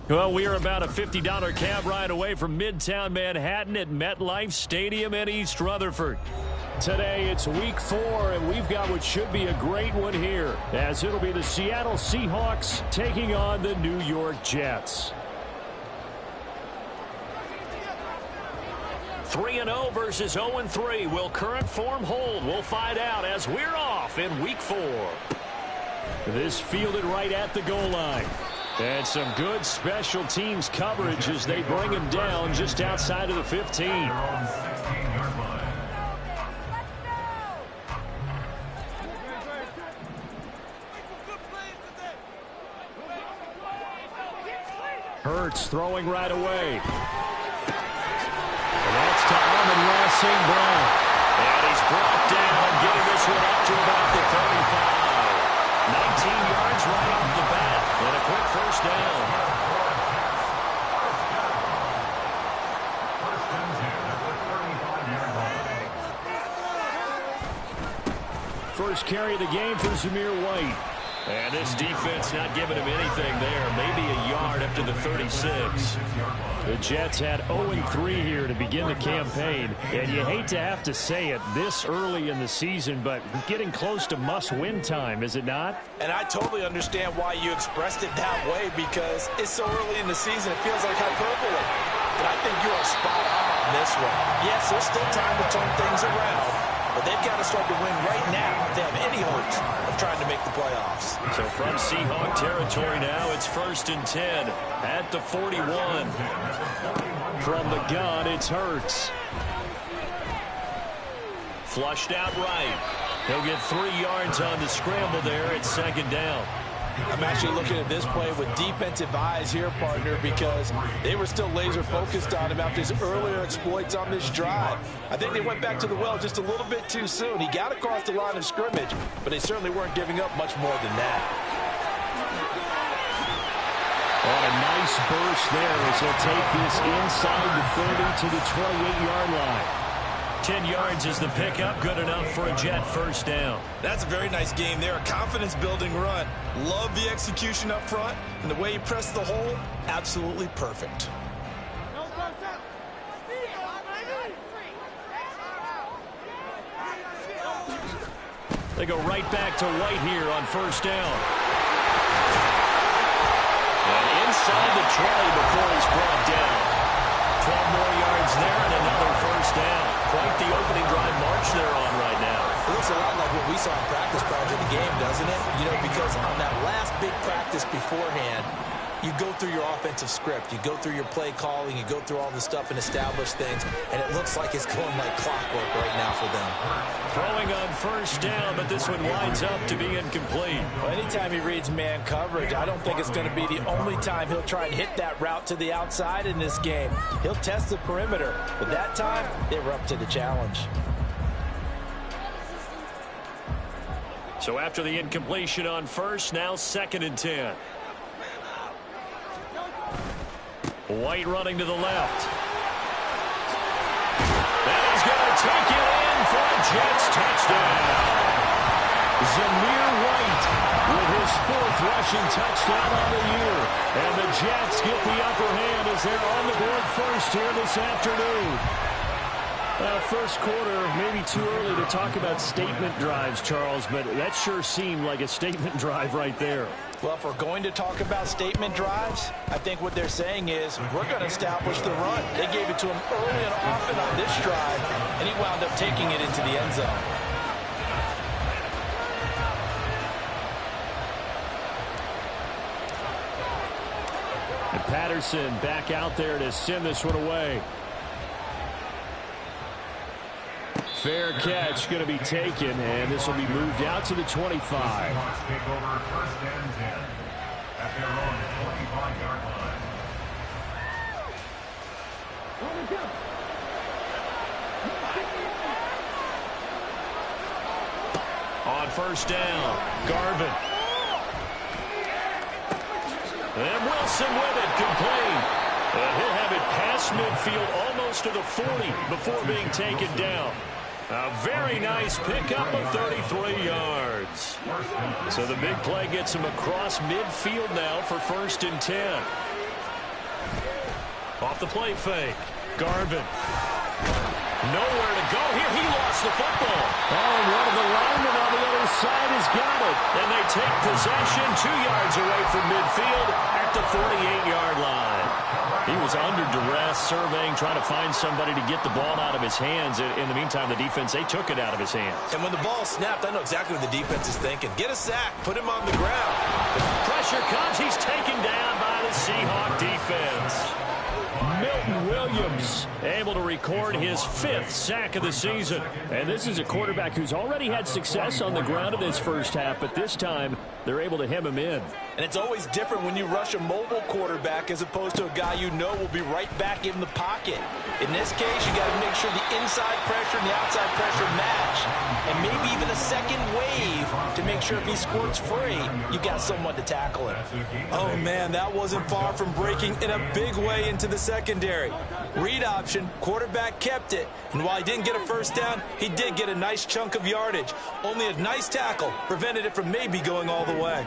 Well, we are about a $50 cab ride away from Midtown Manhattan at MetLife Stadium in East Rutherford. Today, it's week 4, and we've got what should be a great one here, as it'll be the Seattle Seahawks taking on the New York Jets. 3-0 versus 0-3. Will current form hold? We'll find out as we're off in week 4. This fielded right at the goal line. And some good special teams coverage as they bring him down just outside of the 15. Hurts throwing right away. And that's to Amon-Ra St. Brown. And he's brought down, getting this one up to about the 35. 19 yards right off the bat. And a quick first down. First carry of the game for Zamir White. And this defense not giving him anything there. Maybe a yard up to the 36. The Jets had 0-3 here to begin the campaign. And you hate to have to say it this early in the season, but getting close to must-win time, is it not? And I totally understand why you expressed it that way, because it's so early in the season, it feels like hyperbole. But I think you are spot on this one. Yes, there's still time to turn things around, but they've got to start to win right now if they have any hopes of trying to make the playoffs. So from Seahawk territory now, it's 1st and 10 at the 41. From the gun, it's Hurts. Flushed out right. He'll get 3 yards on the scramble there at 2nd down. I'm actually looking at this play with defensive eyes here, partner, because they were still laser focused on him after his earlier exploits on this drive. I think they went back to the well just a little bit too soon. He got across the line of scrimmage, but they certainly weren't giving up much more than that. Oh, a nice burst there as he'll take this inside the 30 to the 28-yard line. 10 yards is the pickup, good enough for a Jet first down. That's a very nice game there, a confidence-building run. Love the execution up front, and the way he pressed the hole, absolutely perfect. They go right back to White here on first down. And inside the 20 before he's brought down. 12 more yards there and another first down. Quite the opening drive march they're on right now. It looks a lot like what we saw in practice prior to the game, doesn't it? You know, because on that last big practice beforehand, you go through your offensive script, you go through your play calling, you go through all the stuff and establish things, and it looks like it's going like clockwork right now for them. Throwing on first down, but this one winds up to be incomplete. Well, anytime he reads man coverage, I don't think it's going to be the only time he'll try and hit that route to the outside in this game. He'll test the perimeter, but that time, they were up to the challenge. So after the incompletion on first, now 2nd and 10. White running to the left. And he's going to take it in for a Jets touchdown. Zamir White with his 4th rushing touchdown on the year. And the Jets get the upper hand as they're on the board first here this afternoon. First quarter, maybe too early to talk about statement drives, Charles, but that sure seemed like a statement drive right there. Well, if we're going to talk about statement drives, I think what they're saying is we're going to establish the run. They gave it to him early and often on this drive, and he wound up taking it into the end zone. And Patterson back out there to send this one away. Fair catch going to be taken, and this will be moved out to the 25. Take over 1st and 10 at their own 25-yard line. On first down, Garvin. And Wilson with it, complete. And he'll have it past midfield almost to the 40 before being taken down. A very nice pickup of 33 yards. So the big play gets him across midfield now for 1st and 10. Off the play fake. Garvin. Nowhere to go here. He lost the football. Oh, and one of the linemen on the other side has got it. And they take possession 2 yards away from midfield at the 48-yard line. He was under duress, surveying, trying to find somebody to get the ball out of his hands. In the meantime, the defense, they took it out of his hands. And when the ball snapped, I know exactly what the defense is thinking. Get a sack. Put him on the ground. The pressure comes. He's taken down by the Seahawk defense. Milton Williams able to record his 5th sack of the season. And this is a quarterback who's already had success on the ground in this first half, but this time they're able to hem him in. And it's always different when you rush a mobile quarterback as opposed to a guy you know will be right back in the pocket. In this case, you got to make sure the inside pressure and the outside pressure match. And maybe even a second wave to make sure if he squirts free, you got someone to tackle him. Oh, man, that wasn't far from breaking in a big way into the secondary. Read option, quarterback kept it. And while he didn't get a first down, he did get a nice chunk of yardage. Only a nice tackle prevented it from maybe going all the way.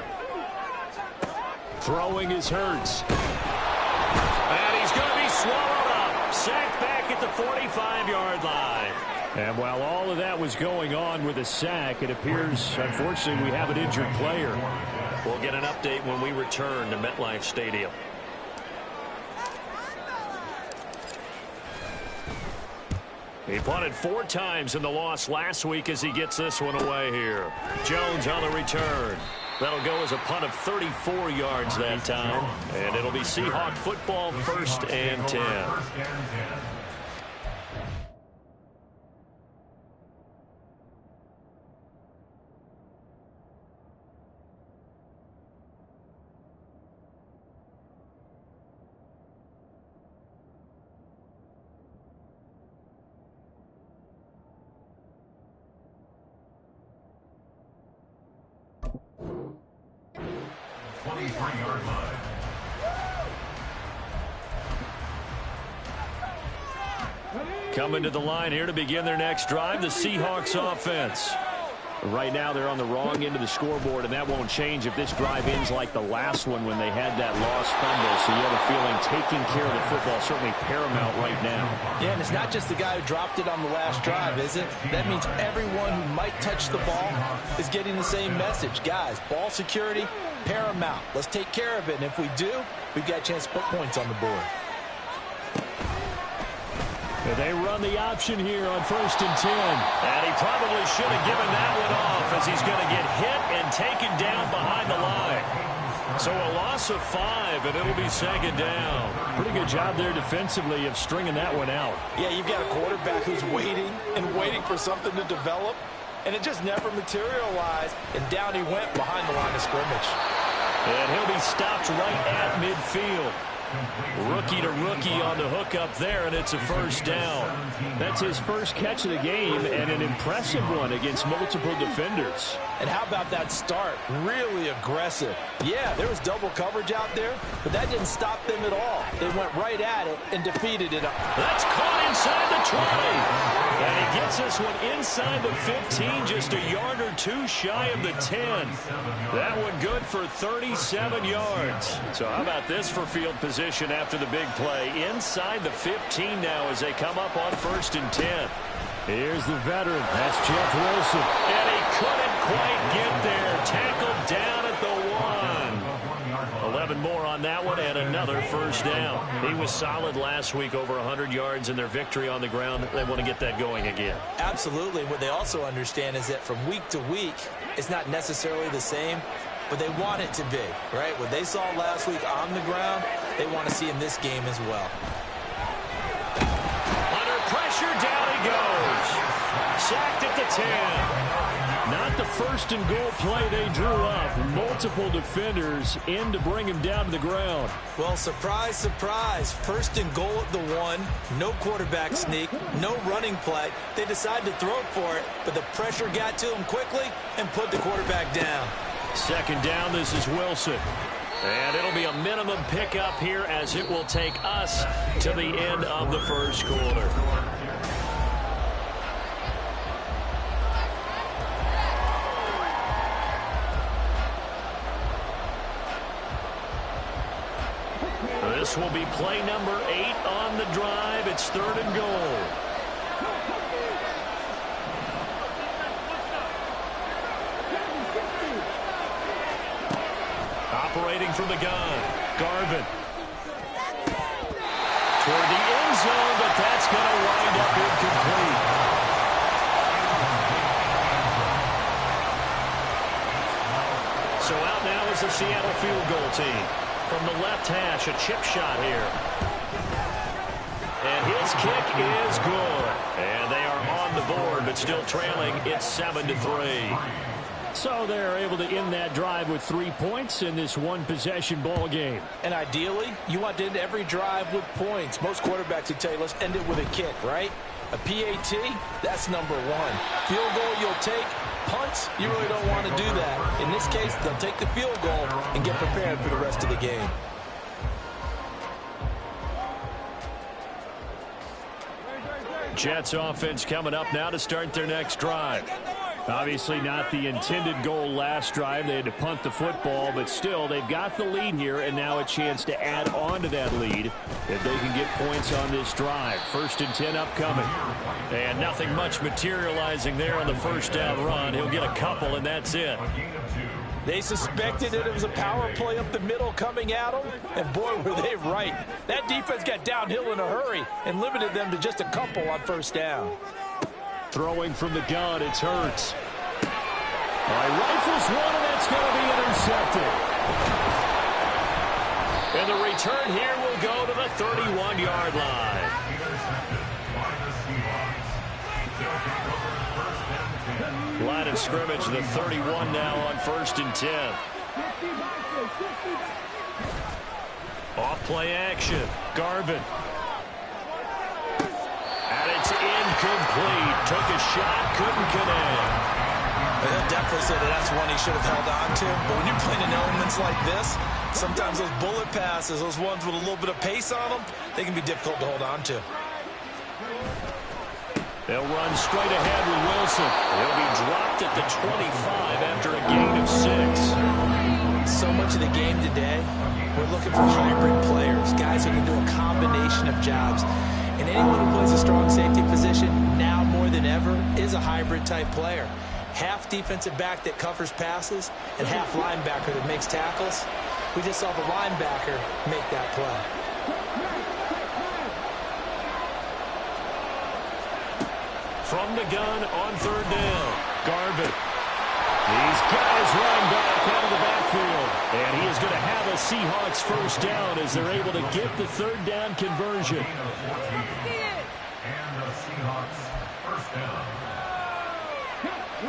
Throwing is Hurts. And he's going to be swallowed up. Sacked back at the 45-yard line. And while all of that was going on with a sack, it appears, unfortunately, we have an injured player. We'll get an update when we return to MetLife Stadium. He punted 4 times in the loss last week as he gets this one away here. Jones on the return. That'll go as a punt of 34 yards that time. And it'll be Seahawk football, 1st and 10. Coming to the line here to begin their next drive, the Seahawks offense. Right now they're on the wrong end of the scoreboard, and that won't change if this drive ends like the last one when they had that lost fumble. So you have a feeling taking care of the football is certainly paramount right now. Yeah, and it's not just the guy who dropped it on the last drive, is it? That means everyone who might touch the ball is getting the same message. Guys, ball security, paramount. Let's take care of it, and if we do, we've got a chance to put points on the board. They run the option here on 1st and 10. And he probably should have given that one off as he's going to get hit and taken down behind the line. So a loss of 5, and it'll be 2nd down. Pretty good job there defensively of stringing that one out. Yeah, you've got a quarterback who's waiting and waiting for something to develop, and it just never materialized, and down he went behind the line of scrimmage. And he'll be stopped right at midfield. Rookie to rookie on the hook up there, and it's a 1st down. That's his first catch of the game, and an impressive one against multiple defenders. And how about that start? Really aggressive. Yeah, there was double coverage out there, but that didn't stop them at all. They went right at it and defeated it. That's caught inside the 20. And he gets this one inside the 15, just a yard or 2 shy of the 10. That one good for 37 yards. So how about this for field position after the big play? Inside the 15 now as they come up on 1st and 10. Here's the veteran. That's Jeff Wilson. And he couldn't quite get there. Tackled down at the 1. 11 more on that one and another 1st down. He was solid last week, over 100 yards in their victory on the ground. They want to get that going again. Absolutely. What they also understand is that from week to week, it's not necessarily the same, but they want it to be, right? What they saw last week on the ground, they want to see in this game as well. Under pressure, down he goes. Sacked at the 10. Not the 1st and goal play they drew up. Multiple defenders in to bring him down to the ground. Well, surprise, surprise. 1st and goal at the 1. No quarterback sneak. No running play. They decided to throw it for it, but the pressure got to him quickly and put the quarterback down. 2nd down, this is Wilson. And it'll be a minimum pickup here as it will take us to the end of the 1st quarter. This This will be play number 8 on the drive. It's 3rd and goal. Operating from the gun, Garvin. Toward the end zone, but that's going to wind up incomplete. So out now is the Seattle field goal team. From the left hash, a chip shot here. And his kick is good. And they are on the board, but still trailing. It's 7-3. So they're able to end that drive with 3 points in this one-possession ball game. And ideally, you want to end every drive with points. Most quarterbacks would tell you, let's end it with a kick, right? A PAT, that's number 1. Field goal you'll take. Punts, you really don't want to do that. In this case, they'll take the field goal and get prepared for the rest of the game. Jets offense coming up now to start their next drive. Obviously not the intended goal last drive. They had to punt the football, but still they've got the lead here, and now a chance to add on to that lead if they can get points on this drive. 1st and 10 upcoming. And nothing much materializing there on the first down run. He'll get a couple, and that's it. They suspected that it was a power play up the middle coming at them, and boy, were they right. That defense got downhill in a hurry and limited them to just a couple on first down. Throwing from the gun, it's Hurts. All right, rifles one, and that's going to be intercepted. And the return here will go to the 31-yard line. Line of scrimmage, the 31 now on 1st and 10. Off play action, Garvin. And it's incomplete. Took a shot, couldn't connect. He'll definitely say that that's one he should have held on to. But when you're playing in elements like this, sometimes those bullet passes, those ones with a little bit of pace on them, they can be difficult to hold on to. They'll run straight ahead with Wilson. He'll be dropped at the 25 after a gain of 6. So much of the game today, we're looking for hybrid players, guys who can do a combination of jobs. And anyone who plays a strong safety position, now more than ever, is a hybrid-type player. Half defensive back that covers passes and half linebacker that makes tackles. We just saw the linebacker make that play. From the gun on 3rd down, Garvin. These guys running back out of the backfield. And he is going to have a Seahawks first down as they're able to get the 3rd down conversion.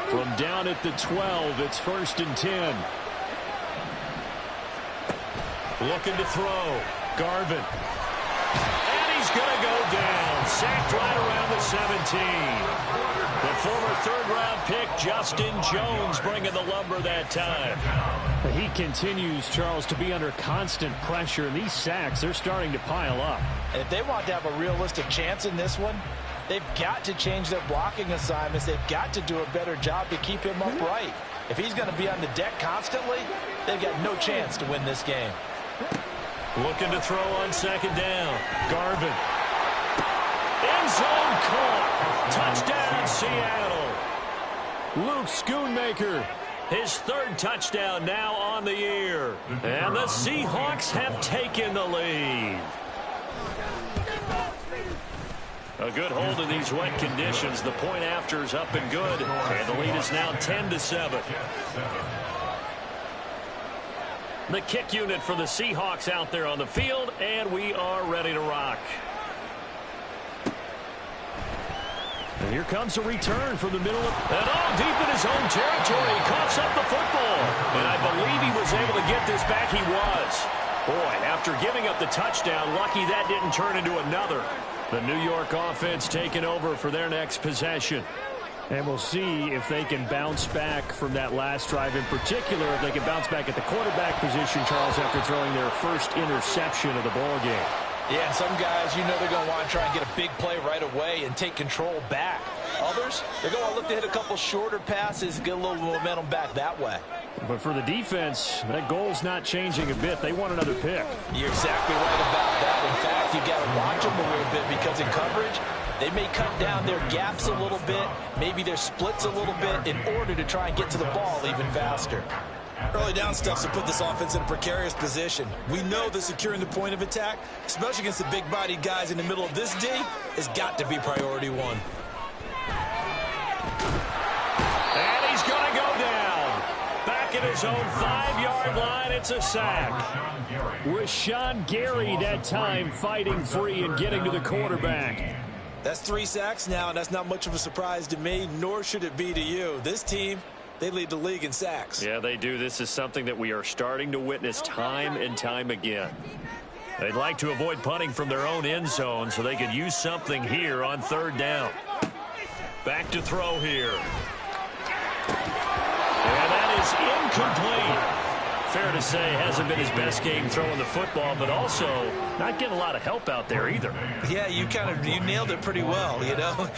From down at the 12, it's 1st and 10. Looking to throw, Garvin. And he's going to go down. Sacked right around the 17. The former 3rd-round pick, Justin Jones, bringing the lumber that time. He continues, Charles, to be under constant pressure. And these sacks, they're starting to pile up. And if they want to have a realistic chance in this one, they've got to change their blocking assignments. They've got to do a better job to keep him upright. If he's going to be on the deck constantly, they've got no chance to win this game. Looking to throw on 2nd down. Garvin. End zone caught. Touchdown, Seattle. Luke Schoonmaker. His 3rd touchdown now on the year. And the Seahawks have taken the lead. A good hold in these wet conditions. The point after is up and good. And the lead is now 10-7. The kick unit for the Seahawks out there on the field, and we are ready to rock. And here comes a return from the middle of, and all deep in his own territory. He coughs up the football. And I believe he was able to get this back. He was. Boy, after giving up the touchdown, lucky that didn't turn into another. The New York offense taking over for their next possession. And we'll see if they can bounce back from that last drive, in particular, if they can bounce back at the quarterback position, Charles, after throwing their first interception of the ball game. Yeah, and some guys, you know they're going to want to try and get a big play right away and take control back. Others, they're going to look to hit a couple shorter passes, get a little momentum back that way. But for the defense, that goal's not changing a bit. They want another pick. You're exactly right about that. In fact, you've got to watch them a little bit because in coverage, they may cut down their gaps a little bit, maybe their splits a little bit in order to try and get to the ball even faster. Early down stuff to put this offense in a precarious position. We know that securing the point of attack, especially against the big-bodied guys in the middle of this D, has got to be priority one. And he's going to go down. Back at his own 5-yard line, it's a sack. Rashawn Gary that time fighting free and getting to the quarterback. That's 3 sacks now, and that's not much of a surprise to me, nor should it be to you. This team, they lead the league in sacks. Yeah, they do. This is something that we are starting to witness time and time again. They'd like to avoid punting from their own end zone so they could use something here on 3rd down. Back to throw here. And that is incomplete. Fair to say, hasn't been his best game throwing the football, but also not getting a lot of help out there either. Yeah, you nailed it pretty well, you know.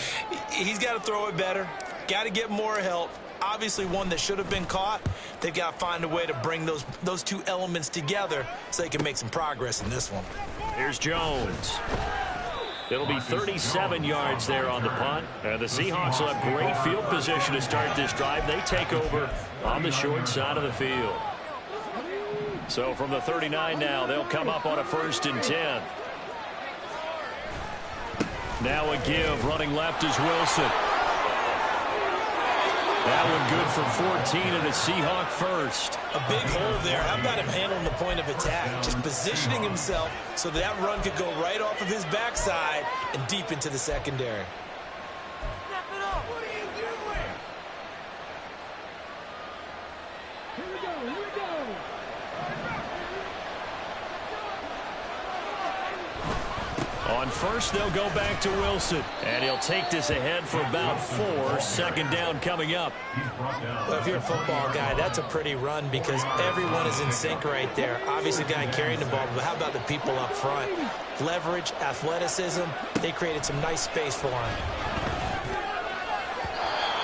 He's got to throw it better, got to get more help. Obviously one that should have been caught. They've got to find a way to bring those two elements together so they can make some progress in this one. Here's Jones. It'll be 37 yards there on the punt. And the Seahawks will have great field position to start this drive. They take over on the short side of the field. So from the 39 now, they'll come up on a 1st and 10. Now a give. Running left is Wilson. That one good for 14 and a Seahawk first. A big hole there. How about him handling the point of attack? Just positioning himself so that run could go right off of his backside and deep into the secondary. On 1st, they'll go back to Wilson. And he'll take this ahead for about 4. 2nd down coming up. Well, if you're a football guy, that's a pretty run because everyone is in sync right there. Obviously, the guy carrying the ball, but how about the people up front? Leverage, athleticism, they created some nice space for him.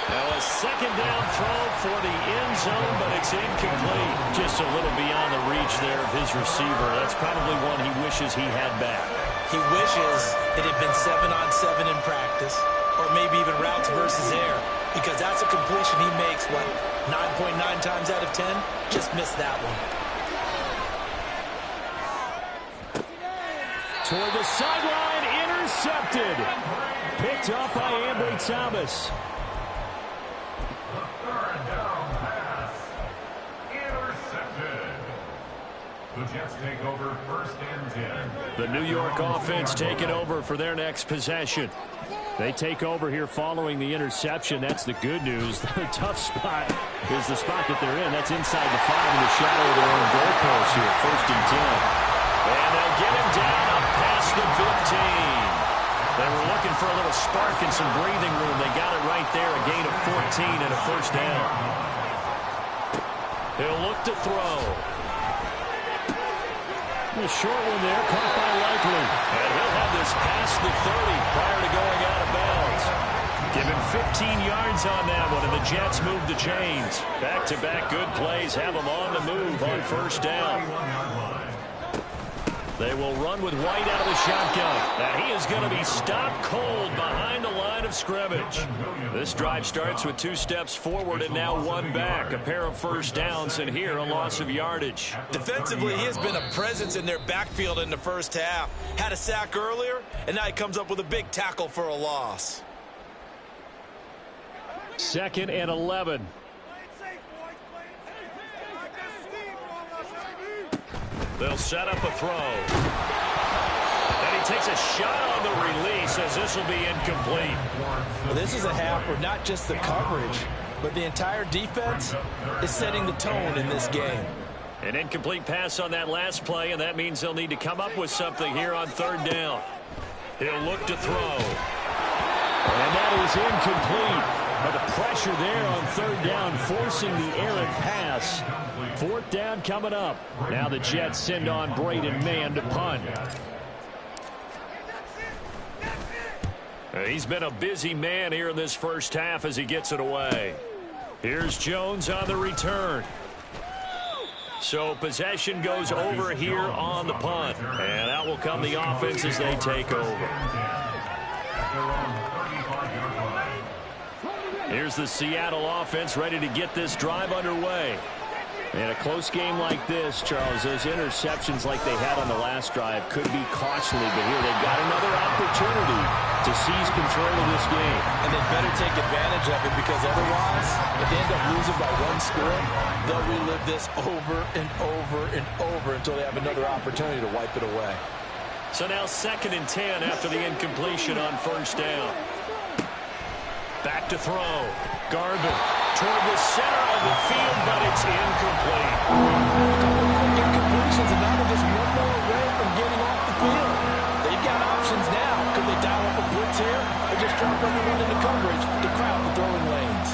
Now a 2nd down throw for the end zone, but it's incomplete. Just a little beyond the reach there of his receiver. That's probably one he wishes he had back. He wishes it had been 7-on-7 in practice, or maybe even routes versus air, because that's a completion he makes, 9.9 times out of 10? Just missed that one. Toward the sideline, intercepted. Picked up by Ambry Thomas. The Jets take over 1st and 10. The New York offense taking over for their next possession. They take over here following the interception. That's the good news. The tough spot is the spot that they're in. That's inside the 5 in the shadow of their own goalpost here. 1st and 10. And they'll get him down up past the 15. They were looking for a little spark and some breathing room. They got it right there. A gain of 14 and a 1st down. He'll look to throw. A short one there, caught by Likely. And he'll have this past the 30 prior to going out of bounds. Give him 15 yards on that one, and the Jets move the chains. Back-to-back good plays have them on the move on 1st down. They will run with White out of the shotgun. And he is going to be stopped cold behind the line of scrimmage. This drive starts with 2 steps forward and now 1 back. A pair of 1st downs, and here a loss of yardage. Defensively, he has been a presence in their backfield in the 1st half. Had a sack earlier, and now he comes up with a big tackle for a loss. 2nd and 11. They'll set up a throw. And he takes a shot on the release as this will be incomplete. Well, this is a half where not just the coverage, but the entire defense is setting the tone in this game. An incomplete pass on that last play, and that means they'll need to come up with something here on 3rd down. He'll look to throw. And that is incomplete. But the pressure there on 3rd down, forcing the errant pass. 4th down coming up. Now the Jets send on Braden Mann to punt. He's been a busy man here in this first half as he gets it away. Here's Jones on the return. So possession goes over here on the punt. And out will come the offense as they take over. Here's the Seattle offense ready to get this drive underway. In a close game like this, Charles, those interceptions like they had on the last drive could be costly, but here they've got another opportunity to seize control of this game. And they better take advantage of it, because otherwise, if they end up losing by one score, they'll relive this over and over and over until they have another opportunity to wipe it away. So now 2nd and 10 after the incompletion on first down. Back to throw. Garvin toward the center of the field, but it's incomplete. Incompletions, and now they're just one more away from getting off the field. They've got options now. Could they dial up a blitz here, or just drop everyone into coverage to crowd the throwing lanes?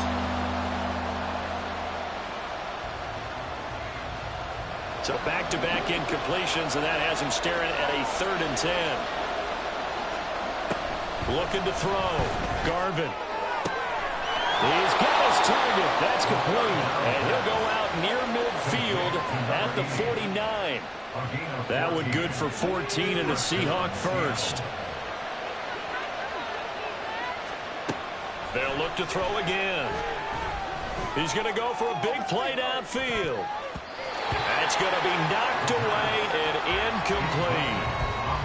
So back-to-back incompletions, and that has him staring at a 3rd and 10. Looking to throw. Garvin. He's got his target. That's complete. And he'll go out near midfield at the 49. That one good for 14 and a Seahawk first. They'll look to throw again. He's going to go for a big play downfield. That's going to be knocked away and incomplete.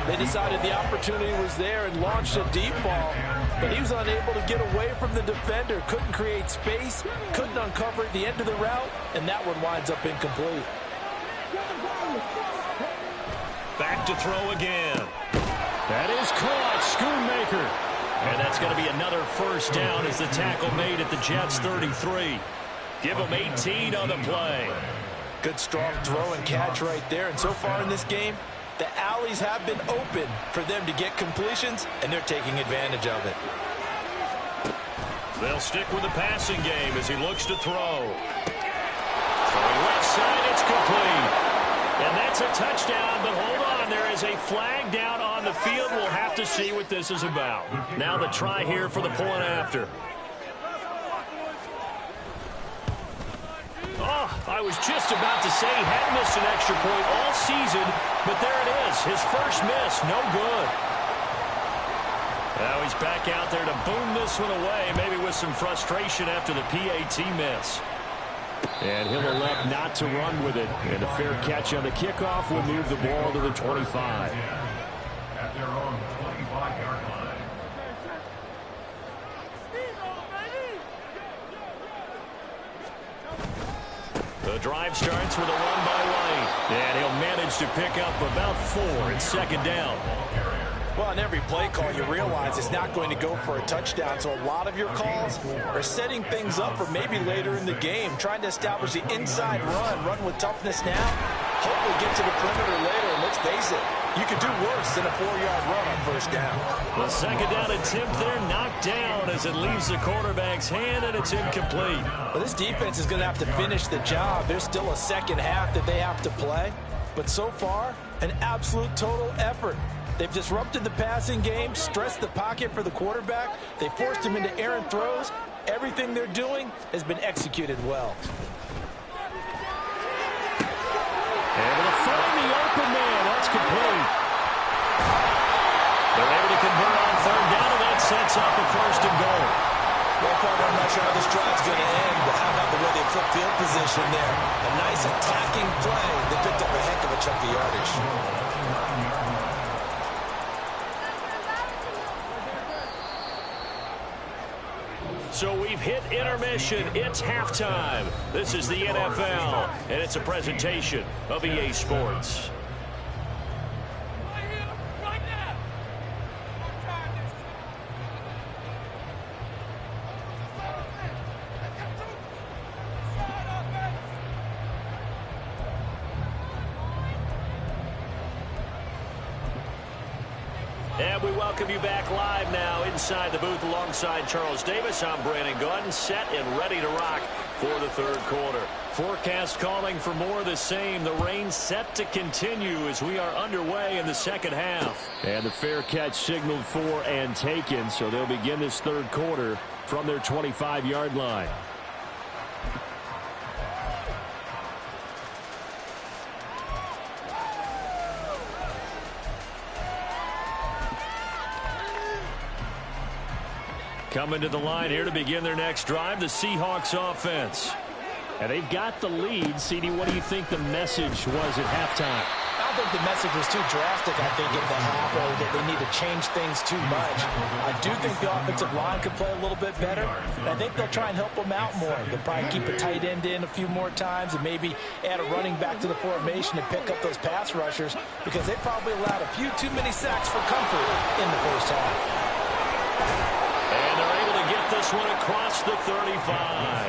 They decided the opportunity was there and launched a deep ball, but he was unable to get away from the defender, couldn't create space, couldn't uncover the end of the route, and that one winds up incomplete. Back to throw again. That is caught. Schoonmaker. And that's going to be another first down as the tackle made at the Jets 33. Give them 18 on the play. Good strong throw and catch right there, and so far in this game, the alleys have been open for them to get completions, and they're taking advantage of it. They'll stick with the passing game as he looks to throw. Throwing left side, it's complete. And that's a touchdown, but hold on, there is a flag down on the field. We'll have to see what this is about. Now the try here for the point after. Oh, I was just about to say he had missed an extra point all season, but there it is. His first miss, no good. Now he's back out there to boom this one away, maybe with some frustration after the PAT miss. And he'll elect not to run with it. And a fair catch on the kickoff will move the ball to the 25. At their own 25-yard line. The drive starts with a run by White. And he'll manage to pick up about 4 in 2nd down. Well, on every play call, you realize it's not going to go for a touchdown, so a lot of your calls are setting things up for maybe later in the game, trying to establish the inside run with toughness now, hopefully get to the perimeter later, and let's face it, you could do worse than a 4-yard run on first down. The 2nd down attempt there knocked down as it leaves the quarterback's hand, and it's incomplete. Well, this defense is going to have to finish the job. There's still a second half that they have to play, but so far, an absolute total effort. They've disrupted the passing game, stressed the pocket for the quarterback. They forced him into errant throws. Everything they're doing has been executed well. Able to find the open man. That's complete. They're able to convert on 3rd down, and that sets up a 1st and goal. Well, Carter, I'm not sure how this drive's going to end, but how about the way they flip field position there? A nice attacking play. They picked up a heck of a chunk of yardage. So we've hit intermission. It's halftime. This is the NFL, and it's a presentation of EA Sports. And we welcome you back live now inside the booth alongside Charles Davis. I'm Brandon Gordon, set and ready to rock for the third quarter. Forecast calling for more of the same. The rain set to continue as we are underway in the second half. And the fair catch signaled for and taken, so they'll begin this third quarter from their 25-yard line. Coming to the line here to begin their next drive, the Seahawks offense. And they've got the lead. CD, what do you think the message was at halftime? I don't think the message was too drastic, I think, at the half, or that they need to change things too much. I do think the offensive line could play a little bit better, and I think they'll try and help them out more. They'll probably keep a tight end in a few more times and maybe add a running back to the formation to pick up those pass rushers, because they probably allowed a few too many sacks for comfort in the first half. And they're able to get this one across the 35.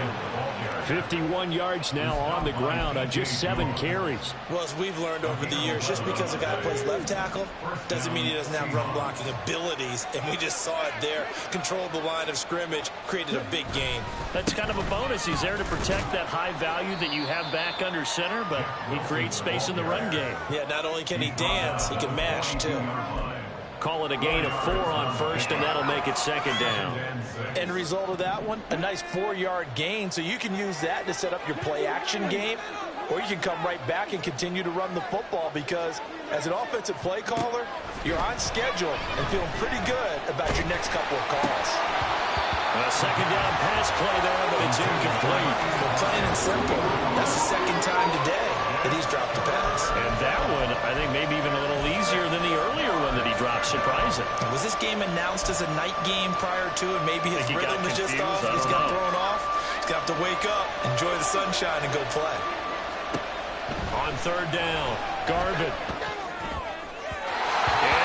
51 yards now on the ground on just 7 carries. Well, as we've learned over the years, just because a guy plays left tackle doesn't mean he doesn't have run blocking abilities, and we just saw it there. Controlled the line of scrimmage, created a big gain. That's kind of a bonus. He's there to protect that high value that you have back under center, but he creates space in the run game. Yeah, not only can he dance, he can mash, too. Call it a gain of 4 on first, and that'll make it second down. End result of that one, a nice 4-yard gain, so you can use that to set up your play-action game, or you can come right back and continue to run the football, because as an offensive play caller, you're on schedule and feeling pretty good about your next couple of calls. A second down pass play there, but it's incomplete. Well, plain and simple, that's the second time today that he's dropped the pass. And that one, I think, maybe even a little easier than the earlier one that he dropped. Surprising. Was this game announced as a night game prior to it? Maybe his rhythm is just off. He's got thrown off. He's got to wake up, enjoy the sunshine, and go play. On third down, Garvin. And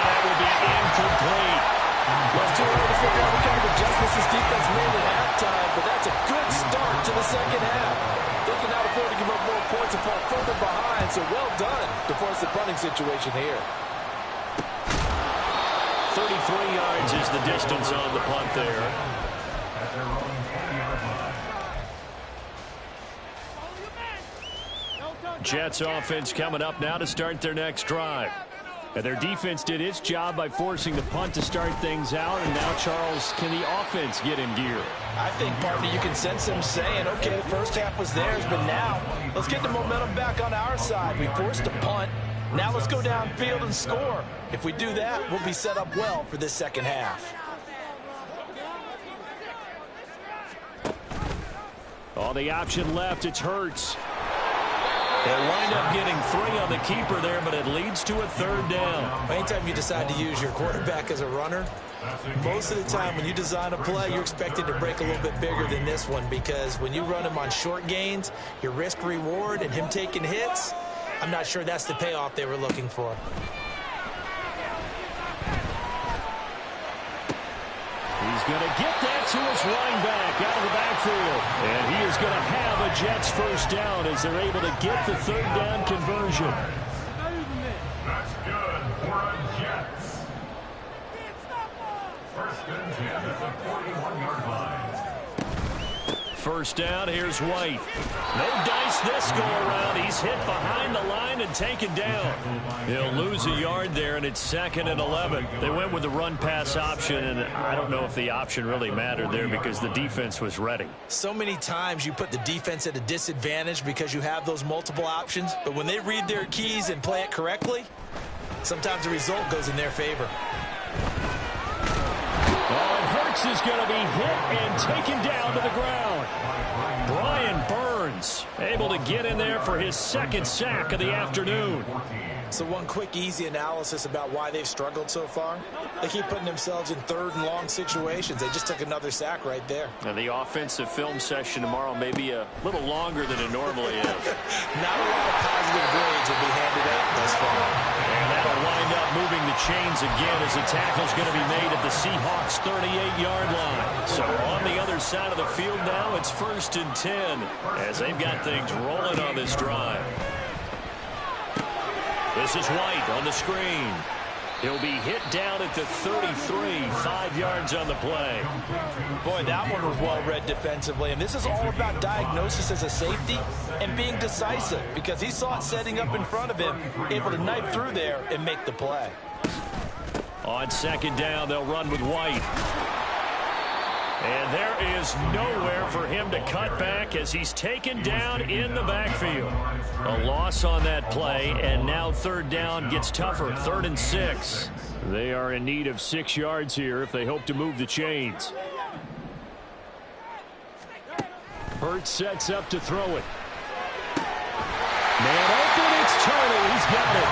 that will be incomplete. Well, it's too early to figure out what kind of adjustments this defense made at halftime, but that's a good start to the second half. They can now afford to give up more points and fall further behind, so well done to force the punting situation here. 33 yards is the distance on the punt there. Jets offense coming up now to start their next drive. And their defense did its job by forcing the punt to start things out. And now, Charles, can the offense get in gear? I think, partner, you can sense them saying, okay, the first half was theirs, but now let's get the momentum back on our side. We forced a punt. Now let's go downfield and score. If we do that, we'll be set up well for this second half. On the option left, it's Hurts. They'll wind up getting 3 on the keeper there, but it leads to a third down. Anytime you decide to use your quarterback as a runner, most of the time when you design a play, you're expected to break a little bit bigger than this one, because when you run him on short gains, your risk-reward and him taking hits, I'm not sure that's the payoff they were looking for. He's going to get that to his running back out of the backfield. And he is going to have a Jets first down as they're able to get the third down conversion. That's good for a Jets. First and 10 at the 41-yard line. First down, here's White. No dice this go around. He's hit behind the line and taken down. He'll lose a yard there, and it's 2nd and 11. They went with the run-pass option, and I don't know if the option really mattered there because the defense was ready. So many times you put the defense at a disadvantage because you have those multiple options, but when they read their keys and play it correctly, sometimes the result goes in their favor. Hurts is going to be hit and taken down to the ground. Brian Burns able to get in there for his 2nd sack of the afternoon. So one quick, easy analysis about why they've struggled so far. They keep putting themselves in 3rd and long situations. They just took another sack right there. And the offensive film session tomorrow may be a little longer than it normally is. Not a lot of positive grades will be handed out thus far. And that'll wind up moving the chains again as the tackle's going to be made at the Seahawks' 38-yard line. So on the other side of the field now, it's 1st and 10 as they've got things rolling on this drive. This is White on the screen. He'll be hit down at the 33, 5 yards on the play. Boy, that one was well read defensively, and this is all about diagnosis as a safety and being decisive because he saw it setting up in front of him, able to knife through there and make the play. On second down, they'll run with White. And there is nowhere for him to cut back as he's taken down in the backfield. A loss on that play, and now third down gets tougher, 3rd and 6. They are in need of 6 yards here if they hope to move the chains. Hurts sets up to throw it. Man open, it's Turner. He's got it.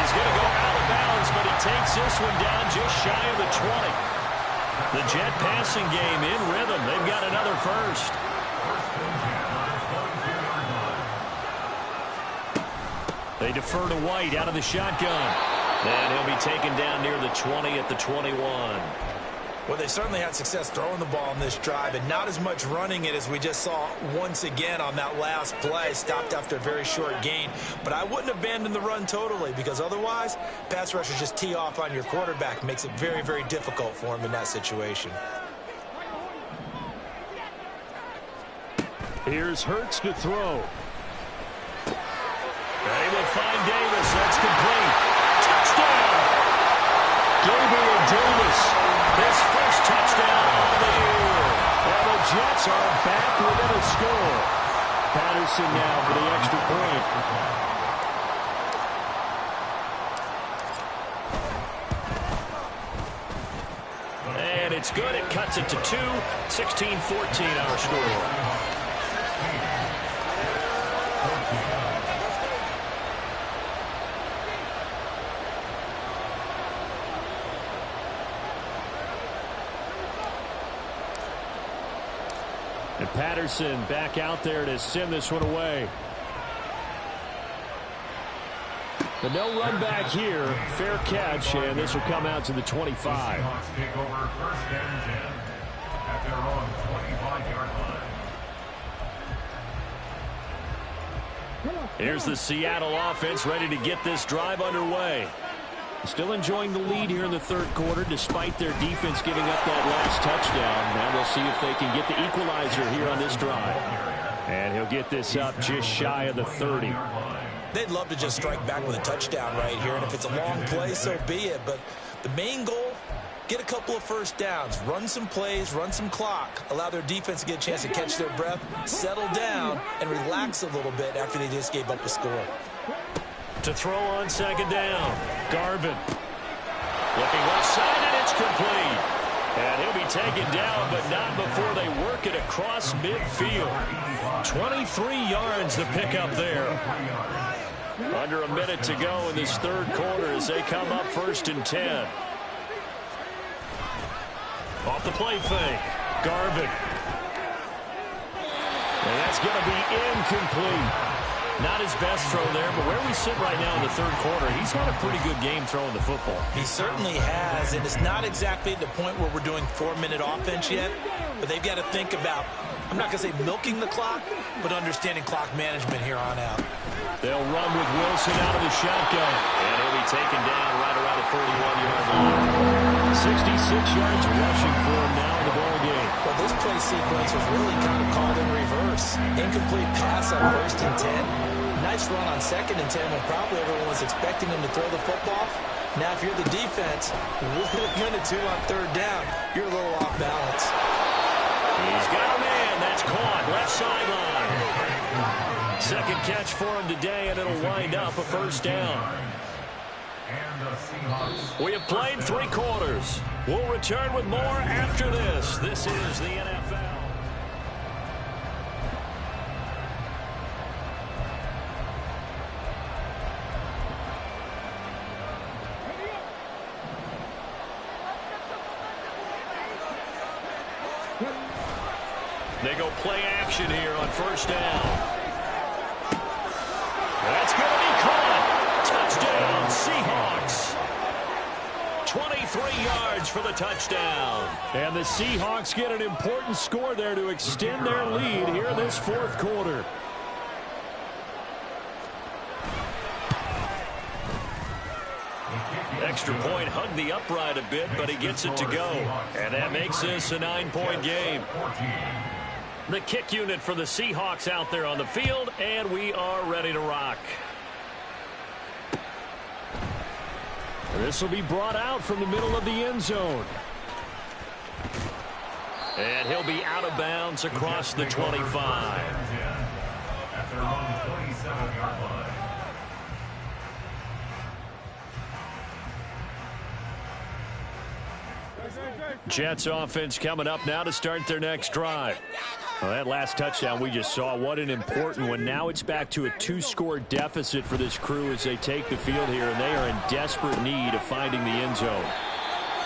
He's going to go out of bounds, but he takes this one down just shy of the 20. The Jet passing game in rhythm. They've got another first. They defer to White out of the shotgun. And he'll be taken down near the 20 at the 21. Well, they certainly had success throwing the ball in this drive and not as much running it as we just saw once again on that last play. Stopped after a very short gain. But I wouldn't abandon the run totally because otherwise, pass rushers just tee off on your quarterback. Makes it very, very difficult for him in that situation. Here's Hurts to throw. They will find Davis. That's complete. Touchdown! Gabriel Davis. His first touchdown of the year. And the Jets are back within a score. Patterson now for the extra point. And it's good. It cuts it to 2. 16-14 our score. And Patterson back out there to send this one away. But no run back here. Fair catch, and this will come out to the 25. Seahawks take over 1st and 10 at their own 25-yard line. Here's the Seattle offense ready to get this drive underway. Still enjoying the lead here in the 3rd quarter despite their defense giving up that last touchdown. Now we'll see if they can get the equalizer here on this drive. And he'll get this up just shy of the 30. They'd love to just strike back with a touchdown right here, and if it's a long play, so be it. But the main goal, get a couple of first downs, run some plays, run some clock, allow their defense to get a chance to catch their breath, settle down, and relax a little bit after they just gave up a score. To throw on second down, Garvin. Looking left side, and it's complete. And he'll be taken down, but not before they work it across midfield. 23 yards to pick up there. Under a minute to go in this 3rd quarter as they come up 1st and 10. Off the play fake, Garvin. And that's going to be incomplete. Not his best throw there, but where we sit right now in the 3rd quarter, he's had a pretty good game throwing the football. He certainly has, and it's not exactly at the point where we're doing 4-minute offense yet, but they've got to think about, I'm not going to say milking the clock, but understanding clock management here on out. They'll run with Wilson out of the shotgun, and he'll be taken down right around the 41-yard line. 66 yards rushing for him now in the ball game. Well, this play sequence was really kind of called in reverse. Incomplete pass on 1st and 10. Nice run on 2nd and 10 when probably everyone was expecting him to throw the football. Now, if you're the defense, with a minute 2 on 3rd down, you're a little off balance. He's got a man. That's caught. Left sideline. 2nd catch for him today, and it'll wind up a 1st down. We have played 3 quarters. We'll return with more after this. This is the NFL. They go play action here on 1st down. That's going to be caught. Touchdown, Seahawks. 23 yards for the touchdown. And the Seahawks get an important score there to extend their lead here in this 4th quarter. Extra point, hugged the upright a bit, but he gets it to go. And that makes this a 9-point game. The kick unit for the Seahawks out there on the field, and we are ready to rock. This will be brought out from the middle of the end zone. And he'll be out of bounds across the 25. After around the 27-yard line. Jets offense coming up now to start their next drive. Well, that last touchdown we just saw, what an important one. Now it's back to a 2-score deficit for this crew as they take the field here, and they are in desperate need of finding the end zone.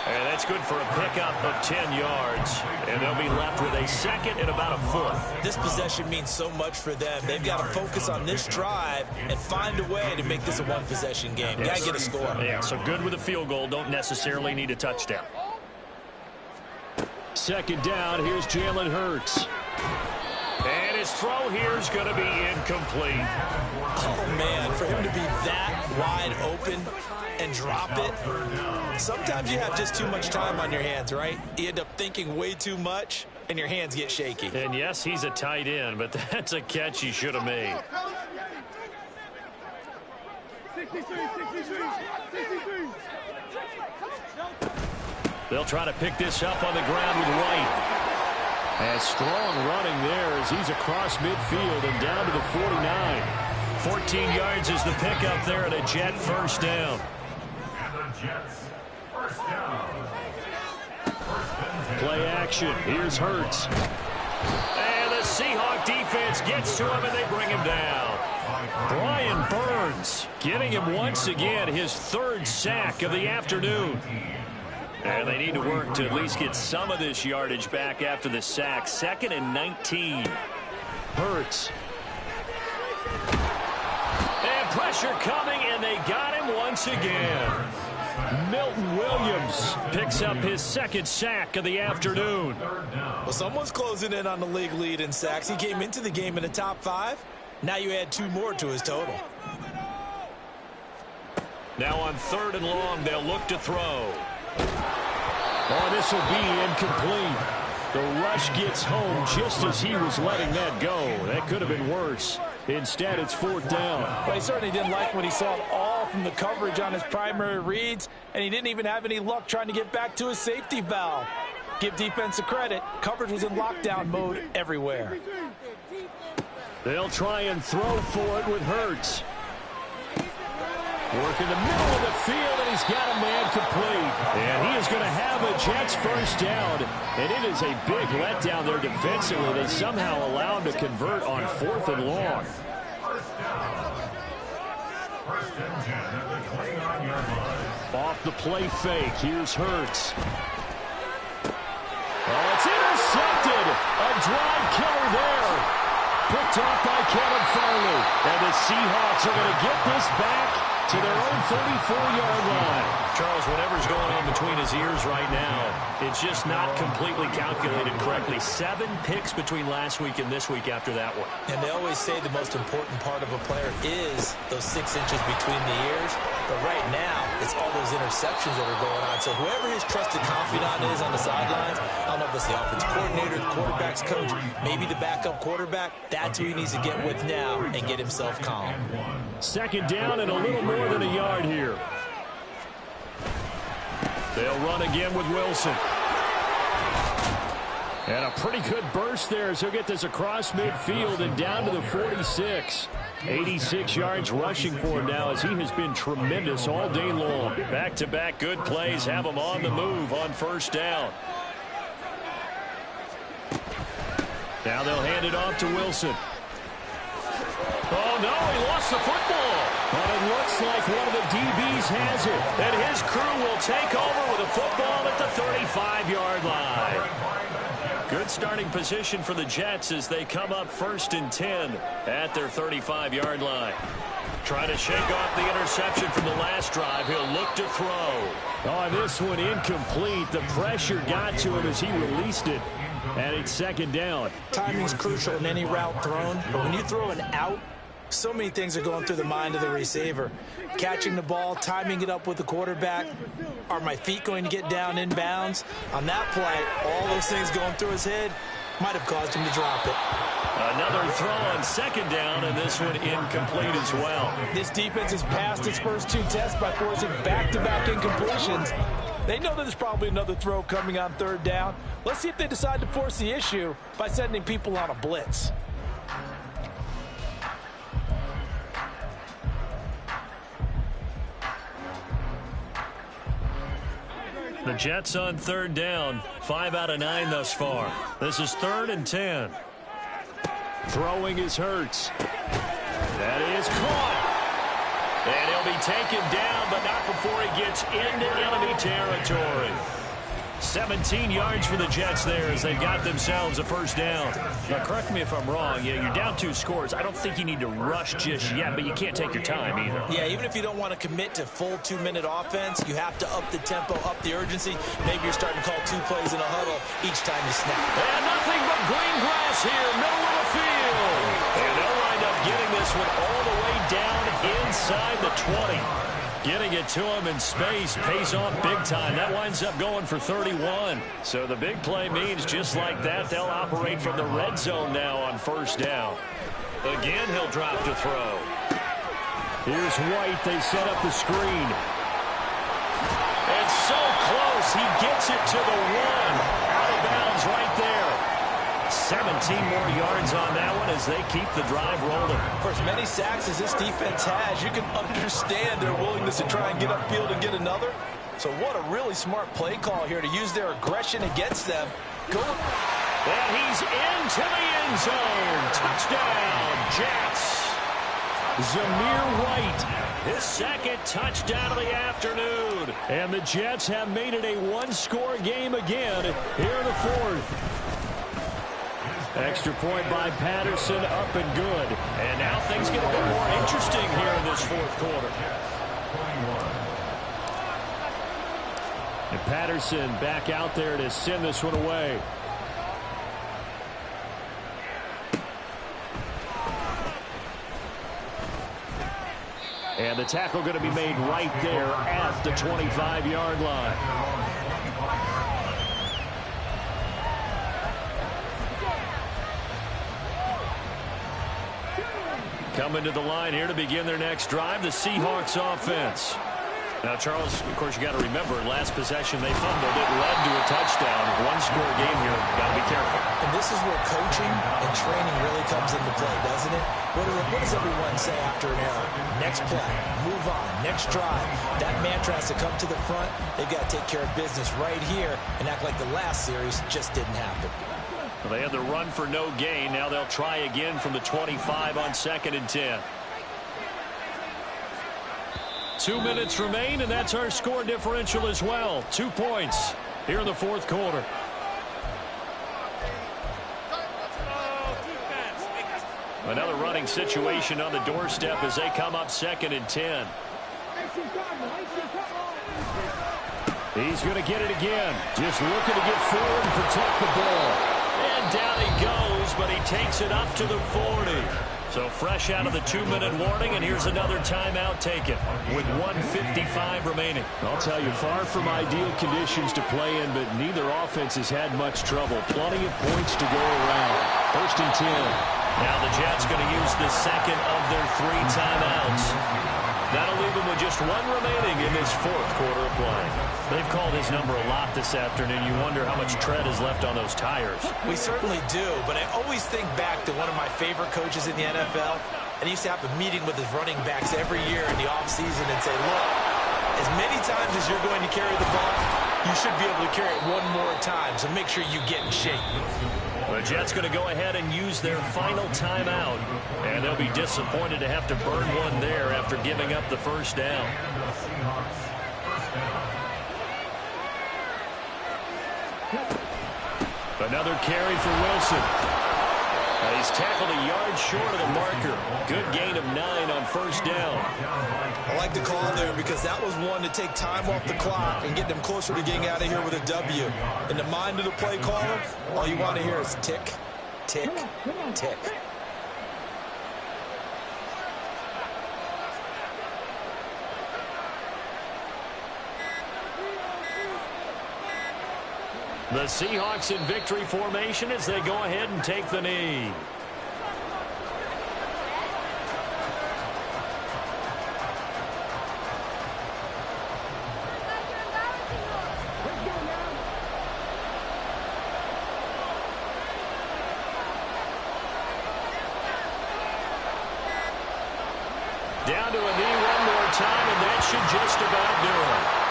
And that's good for a pickup of 10 yards, and they'll be left with a second and about a foot. This possession means so much for them. They've got to focus on this drive and find a way to make this a one-possession game. Got to get a score. Yeah, so good with a field goal. Don't necessarily need a touchdown. Second down, here's Jalen Hurts. And his throw here is going to be incomplete. Oh, man, for him to be that wide open and drop it. Sometimes you have just too much time on your hands, right? You end up thinking way too much, and your hands get shaky. And, yes, he's a tight end, but that's a catch he should have made. 63. They'll try to pick this up on the ground with White. And strong running there as he's across midfield and down to the 49. 14 yards is the pickup there and a Jet first down. And the Jets first down. Play action. Here's Hurts. And the Seahawk defense gets to him and they bring him down. Brian Burns getting him once again his third sack of the afternoon. And they need to work to at least get some of this yardage back after the sack. 2nd and 19. Hurts. And pressure coming, and they got him once again. Milton Williams picks up his second sack of the afternoon. Well, someone's closing in on the league lead in sacks. He came into the game in the top 5. Now you add 2 more to his total. Now on 3rd and long, they'll look to throw. Oh, this will be incomplete. The rush gets home just as he was letting that go. That could have been worse. Instead, it's 4th down. Well, he certainly didn't like what he saw at all from the coverage on his primary reads, and he didn't even have any luck trying to get back to his safety valve. Give defense a credit. Coverage was in lockdown mode everywhere. They'll try and throw for it with Hurts. Work in the middle of the field, and he's got a man complete. And he is going to have a Jets first down. And it is a big letdown there defensively. They somehow allow him to convert on 4th and long. First and 10 at the 29-yard line. Off the play fake, here's Hurts. Oh, it's intercepted. A drive killer there. Picked off by Kevin Farley. And the Seahawks are going to get this back to their own 34-yard line. Charles, whatever's going on between his ears right now, it's just not completely calculated correctly. 7 picks between last week and this week after that one. And they always say the most important part of a player is those 6 inches between the ears. But right now, it's all those interceptions that are going on. So whoever his trusted confidant is on the sidelines, I don't know if it's the offense coordinator, the quarterback's coach, maybe the backup quarterback, that's who he needs to get with now and get himself calm. 2nd down and a little more than a yard here. They'll run again with Wilson. And a pretty good burst there as he'll get this across midfield and down to the 46. 86 yards rushing for him now as he has been tremendous all day long. Back-to-back good plays have him on the move on 1st down. Now they'll hand it off to Wilson. Oh, no, he lost the football. But it looks like one of the DBs has it. And his crew will take over with a football at the 35-yard line. Good starting position for the Jets as they come up 1st and 10 at their 35-yard line. Trying to shake off the interception from the last drive. He'll look to throw. Oh, this one incomplete. The pressure got to him as he released it. And it's 2nd down. Timing's crucial in any route thrown, but when you throw an out So many things are going through the mind of the receiver. Catching the ball, timing it up with the quarterback. Are my feet going to get down in bounds? On that play, all those things going through his head might have caused him to drop it. Another throw on second down, and this one incomplete as well. This defense has passed its first 2 tests by forcing back-to-back incompletions. They know that there's probably another throw coming on third down. Let's see if they decide to force the issue by sending people on a blitz. The Jets on third down, 5 out of 9 thus far. This is 3rd and 10. Throwing is Hurts. That is caught. And he'll be taken down, but not before he gets into enemy territory. 17 yards for the Jets there as they've got themselves a first down. Now, correct me if I'm wrong. Yeah, you're down 2 scores. I don't think you need to rush just yet, but you can't take your time either. Yeah, even if you don't want to commit to full 2-minute offense, you have to up the tempo, up the urgency. Maybe you're starting to call 2 plays in a huddle each time you snap. And nothing but green grass here, middle of the field. And they'll wind up getting this one all the way down inside the 20. Getting it to him in space pays off big time. That winds up going for 31. So the big play means just like that, they'll operate from the red zone now on first down. Again, he'll drop to throw. Here's White. They set up the screen. And so close. He gets it to the 1. Out of bounds right there. 17 more yards on that one as they keep the drive rolling. For as many sacks as this defense has, you can understand their willingness to try and get upfield and get another. So what a really smart play call here to use their aggression against them. Go. And he's into the end zone. Touchdown, Jets. Zamir White. His second touchdown of the afternoon. And the Jets have made it a 1-score game again here in the 4th. Extra point by Patterson, up and good. And now things get a bit more interesting here in this 4th quarter. And Patterson back out there to send this one away. And the tackle going to be made right there at the 25-yard line. Coming to the line here to begin their next drive, the Seahawks offense. Now, Charles, of course, you got to remember, last possession they fumbled. It led to a touchdown. 1-score game here. Got to be careful. And this is where coaching and training really comes into play, doesn't it? What does everyone say after an error? Next play, move on, next drive. That mantra has to come to the front. They've got to take care of business right here and act like the last series just didn't happen. Well, they had the run for no gain. Now they'll try again from the 25 on 2nd and 10. 2 minutes remain, and that's our score differential as well. 2 points here in the 4th quarter. Another running situation on the doorstep as they come up 2nd and 10. He's going to get it again. Just looking to get forward and protect the ball. And down he goes, but he takes it up to the 40. So fresh out of the 2-minute warning, and here's another timeout taken with 1:55 remaining. I'll tell you, far from ideal conditions to play in, but neither offense has had much trouble. Plenty of points to go around. 1st and 10. Now the Jets going to use the second of their 3 timeouts. That'll leave them with just 1 remaining in this 4th quarter of play. They've called his number a lot this afternoon. You wonder how much tread is left on those tires. We certainly do, but I always think back to one of my favorite coaches in the NFL, and he used to have a meeting with his running backs every year in the offseason and say, look, as many times as you're going to carry the ball, you should be able to carry it 1 more time, so make sure you get in shape. The Jets going to go ahead and use their final timeout, and they'll be disappointed to have to burn one there after giving up the first down. Another carry for Wilson. He's tackled a yard short of the marker. Good gain of 9 on first down. I like the call there because that was one to take time off the clock and get them closer to getting out of here with a W. In the mind of the play caller, all you want to hear is tick, tick, tick. The Seahawks in victory formation as they go ahead and take the knee. Down to a knee one more time, and that should just about do it.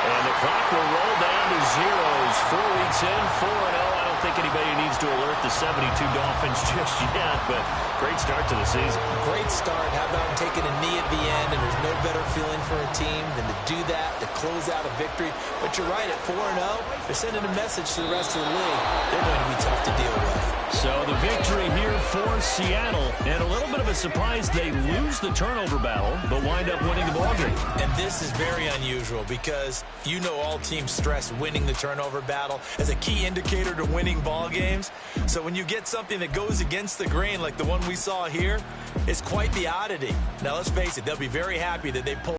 And the clock will roll down to zeros. 4 weeks in, 4-0. I don't think anybody needs to alert the 72 Dolphins just yet, but great start to the season. Great start. How about taking a knee at the end, and there's no better feeling for a team than to do that, to close out a victory. But you're right, at 4-0, they're sending a message to the rest of the league. They're going to be tough to deal with. So the victory here for Seattle, and a little bit of a surprise, they lose the turnover battle, but wind up winning the ballgame. And this is very unusual because you know all teams stress winning the turnover battle as a key indicator to winning ball games. So when you get something that goes against the grain like the one we saw here, it's quite the oddity. Now let's face it, they'll be very happy that they pulled